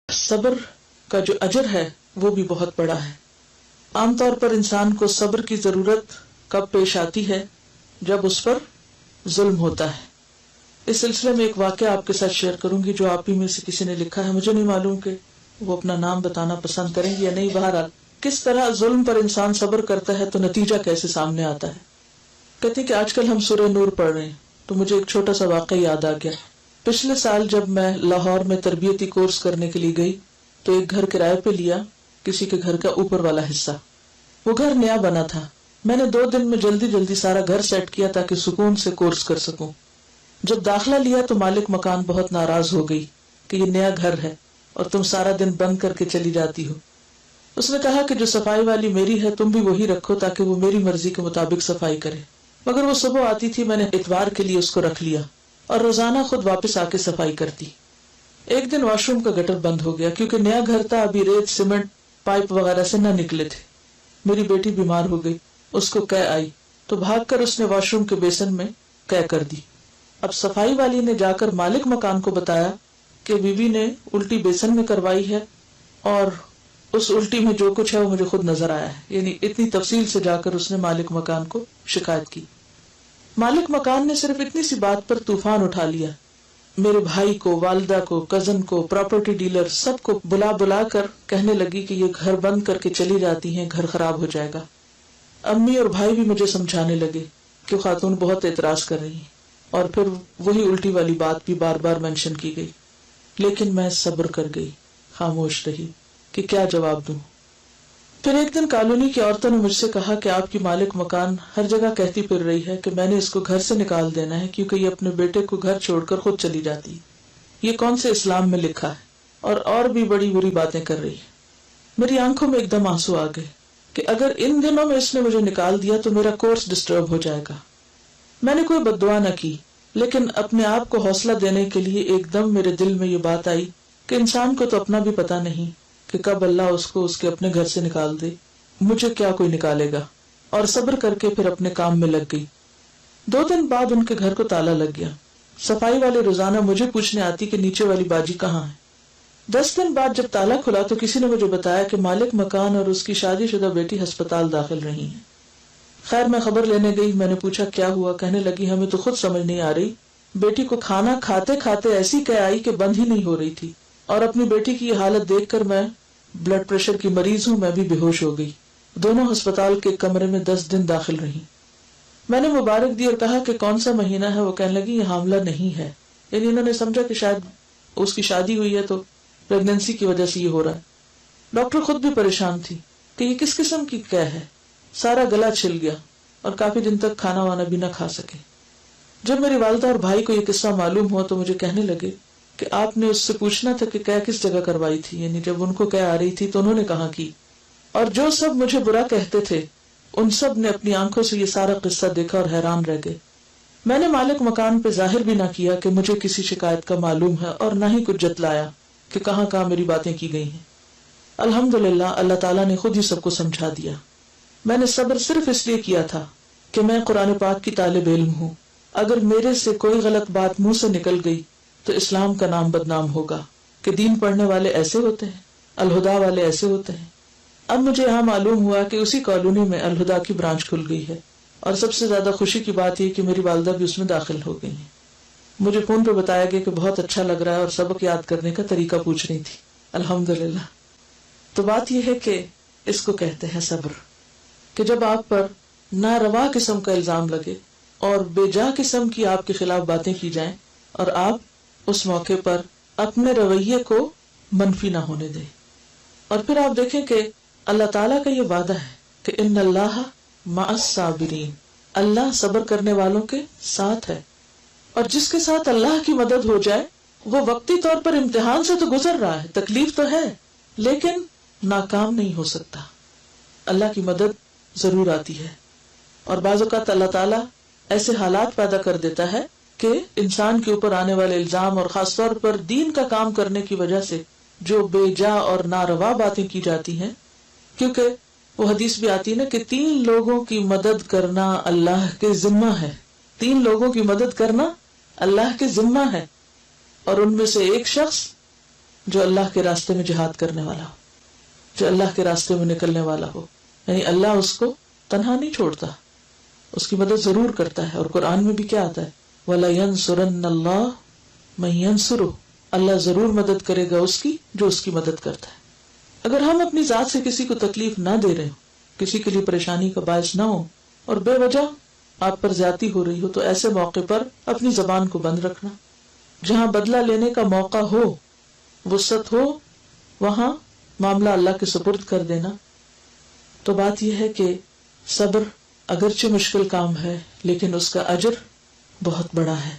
صبر کا جو اجر ہے وہ بھی بہت بڑا ہے. عام طور پر انسان کو صبر کی ضرورت کب پیش آتی ہے؟ جب اس پر ظلم ہوتا ہے. اس سلسلے میں ایک واقعہ آپ کے ساتھ شیئر کروں گی جو آپ ہی میں سے کسی نے لکھا ہے. مجھے نہیں معلوم کہ وہ اپنا نام بتانا پسند کریں گے یا نہیں. بہرحال کس طرح ظلم پر انسان صبر کرتا ہے تو نتیجہ کیسے سامنے آتا ہے. کہتے ہیں کہ آج کل ہم سورہ نور پڑھ رہے ہیں تو مجھے ایک چھوٹا سا واقعہ یاد آ گیا. پچھلے سال جب میں لاہور میں تربیتی کورس کرنے کے لیے گئی تو ایک گھر کرائے پہ لیا، کسی کے گھر کا اوپر والا حصہ. وہ گھر نیا بنا تھا. میں نے 2 دن میں جلدی سارا گھر سیٹ کیا تاکہ سکون سے کورس کر سکوں. جب داخلہ لیا تو مالک مکان بہت ناراض ہو گئی کہ یہ نیا گھر ہے اور تم سارا دن بند کر کے چلی جاتی ہو. اس نے کہا کہ جو صفائی والی میری ہے تم بھی وہی رکھو تاکہ وہ میری مرضی کے مطابق صفائی کرے. مگر وہ صبح آتی تھی، میں نے اتوار کے لیے اس کو رکھ لیا اور روزانہ خود واپس آ کے صفائی کرتی. ایک دن واش روم کا گٹر بند ہو گیا کیونکہ نیا گھر تھا، ابھی ریت سیمنٹ پائپ وغیرہ سے نہ نکلے تھے. میری بیٹی بیمار ہو گئی، اس کو قے آئی تو بھاگ کر اس نے واش روم کے بیسن میں قے کر دی. اب صفائی والی نے جا کر مالک مکان کو بتایا کہ بیوی نے الٹی بیسن میں کروائی ہے اور اس الٹی میں جو کچھ ہے وہ مجھے خود نظر آیا ہے. یعنی اتنی تفصیل سے جا کر اس نے مالک مکان کو شکایت کی. مالک مکان نے صرف اتنی سی بات پر طوفان اٹھا لیا. میرے بھائی کو، والدہ کو، کزن کو، پراپرٹی ڈیلر سب کو بلا کر کہنے لگی کہ یہ گھر بند کر کے چلی جاتی ہیں، گھر خراب ہو جائے گا. امی اور بھائی بھی مجھے سمجھانے لگے کہ خاتون بہت اعتراض کر رہی ہیں اور پھر وہی الٹی والی بات بھی بار بار مینشن کی گئی. لیکن میں صبر کر گئی، خاموش رہی کہ کیا جواب دوں. پھر ایک دن کالونی کی عورتوں نے مجھ سے کہا کہ آپ کی مالک مکان ہر جگہ کہتی پھر رہی ہے کہ میں نے اس کو گھر سے نکال دینا ہے کیونکہ یہ اپنے بیٹے کو گھر چھوڑ کر خود چلی جاتی. یہ کون سے اسلام میں لکھا ہے؟ اور بھی بڑی بری باتیں کر رہی ہے. میری آنکھوں میں ایک دم آنسو آ گئے کہ اگر ان دنوں میں اس نے مجھے نکال دیا تو میرا کورس ڈسٹرب ہو جائے گا. میں نے کوئی بد دعا نہ کی، لیکن اپنے آپ کو حوصلہ دینے کے لیے ایک دم میرے دل میں یہ بات آئی کہ انسان کو تو اپنا بھی پتا نہیں کہ کب اللہ اس کو اس کے اپنے گھر سے نکال دے، مجھے کیا کوئی نکالے گا. اور صبر کر کے پھر اپنے کام میں لگ گئی. 2 دن بعد ان کے گھر کو تالا لگ گیا. صفائی والے روزانہ مجھے پوچھنے آتی کہ نیچے والی باجی کہاں ہے. 10 دن بعد جب تالا کھلا تو کسی نے مجھے بتایا کہ مالک مکان اور اس کی شادی شدہ بیٹی ہسپتال داخل رہی ہیں. خیر میں خبر لینے گئی. میں نے پوچھا کیا ہوا؟ کہنے لگی ہمیں تو خود سمجھ نہیں آ رہی، بیٹی کو کھانا کھاتے کھاتے ایسی قے آئی کہ بند ہی نہیں ہو رہی تھی، اور اپنی بیٹی کی یہ حالت دیکھ کر میں بلڈ پریشر کی مریض ہوں، میں بھی بے ہوش ہو گئی. دونوں ہسپتال کے کمرے میں 10 دن داخل رہی. میں نے مبارک دی اور کہا کہ کون سا مہینہ ہے؟ وہ کہنے لگی یہ حاملہ نہیں ہے. یعنی انہوں نے سمجھا کہ شاید اس کی شادی ہوئی ہے تو پریگننسی کی وجہ سے یہ ہو رہا ہے. ڈاکٹر خود بھی پریشان تھی کہ یہ کس قسم کی قے ہے. سارا گلا چھل گیا اور کافی دن تک کھانا وانا بھی نہ کھا سکے. جب میری والدہ اور بھائی کو یہ قصہ معلوم ہوا تو مجھے کہنے لگے کہ آپ نے اس سے پوچھنا تھا کہ قے کس جگہ کروائی تھی. یعنی جب ان کو قے آ رہی تھی تو انہوں نے کہاں کی. اور جو سب مجھے برا کہتے تھے ان سب نے اپنی آنکھوں سے یہ سارا قصہ دیکھا اور حیران رہ گئے. میں نے مالک مکان پہ ظاہر بھی نہ کیا کہ مجھے کسی شکایت کا معلوم ہے اور نہ ہی کچھ جتلایا کہ کہاں کہاں میری باتیں کی گئی ہیں. الحمدللہ اللہ تعالیٰ نے خود ہی سب کو سمجھا دیا. میں نے صبر صرف اس لیے کیا تھا کہ میں قرآن پاک کی طالب علم ہوں. اگر میرے سے کوئی غلط بات منہ سے نکل گئی تو اسلام کا نام بدنام ہوگا کہ دین پڑھنے والے ایسے ہوتے ہیں، الہدا والے ایسے ہوتے ہیں. اب مجھے یہاں معلوم ہوا کہ اسی کالونی میں الہدا کی برانچ کھل گئی ہے، اور سب سے زیادہ خوشی کی بات یہ کہ میری والدہ بھی اس میں داخل ہو گئی ہیں. مجھے فون پہ بتایا گیا کہ بہت اچھا لگ رہا ہے اور سبق یاد کرنے کا طریقہ پوچھ رہی تھی. الحمدللہ. تو بات یہ ہے کہ اس کو کہتے ہیں صبر، کہ جب آپ پر ناروا قسم کا الزام لگے اور بے جا قسم کی آپ کے خلاف باتیں کی جائیں اور آپ اس موقع پر اپنے رویے کو منفی نہ ہونے دیں. اور پھر آپ دیکھیں کہ اللہ تعالیٰ کا یہ وعدہ ہے کہ ان اللہ مع الصابرین، اللہ صبر کرنے والوں کے ساتھ ہے. اور جس کے ساتھ اللہ کی مدد ہو جائے وہ وقتی طور پر امتحان سے تو گزر رہا ہے، تکلیف تو ہے، لیکن ناکام نہیں ہو سکتا. اللہ کی مدد ضرور آتی ہے. اور بعض اوقات اللہ تعالیٰ ایسے حالات پیدا کر دیتا ہے کہ انسان کے اوپر آنے والے الزام اور خاص طور پر دین کا کام کرنے کی وجہ سے جو بے جا اور ناروا باتیں کی جاتی ہیں، کیونکہ وہ حدیث بھی آتی ہے نا کہ 3 لوگوں کی مدد کرنا اللہ کے ذمہ ہے. 3 لوگوں کی مدد کرنا اللہ کے ذمہ ہے، اور ان میں سے ایک شخص جو اللہ کے راستے میں جہاد کرنے والا ہو، جو اللہ کے راستے میں نکلنے والا ہو. یعنی اللہ اس کو تنہا نہیں چھوڑتا، اس کی مدد ضرور کرتا ہے. اور قرآن میں بھی کیا آتا ہے؟ وَلَيَنْصُرَنَّ اللَّهُ مَن يَنْصُرُهُ، اللہ ضرور مدد کرے گا اس کی جو اس کی مدد کرتا ہے. اگر ہم اپنی ذات سے کسی کو تکلیف نہ دے رہے ہوں، کسی کے لیے پریشانی کا باعث نہ ہو، اور بے وجہ آپ پر زیادتی ہو رہی ہو، تو ایسے موقع پر اپنی زبان کو بند رکھنا. جہاں بدلہ لینے کا موقع ہو، وسعت ہو، وہاں معاملہ اللہ کے سپرد کر دینا. تو بات یہ ہے کہ صبر اگرچہ مشکل کام ہے لیکن اس کا اجر بہت بڑا ہے.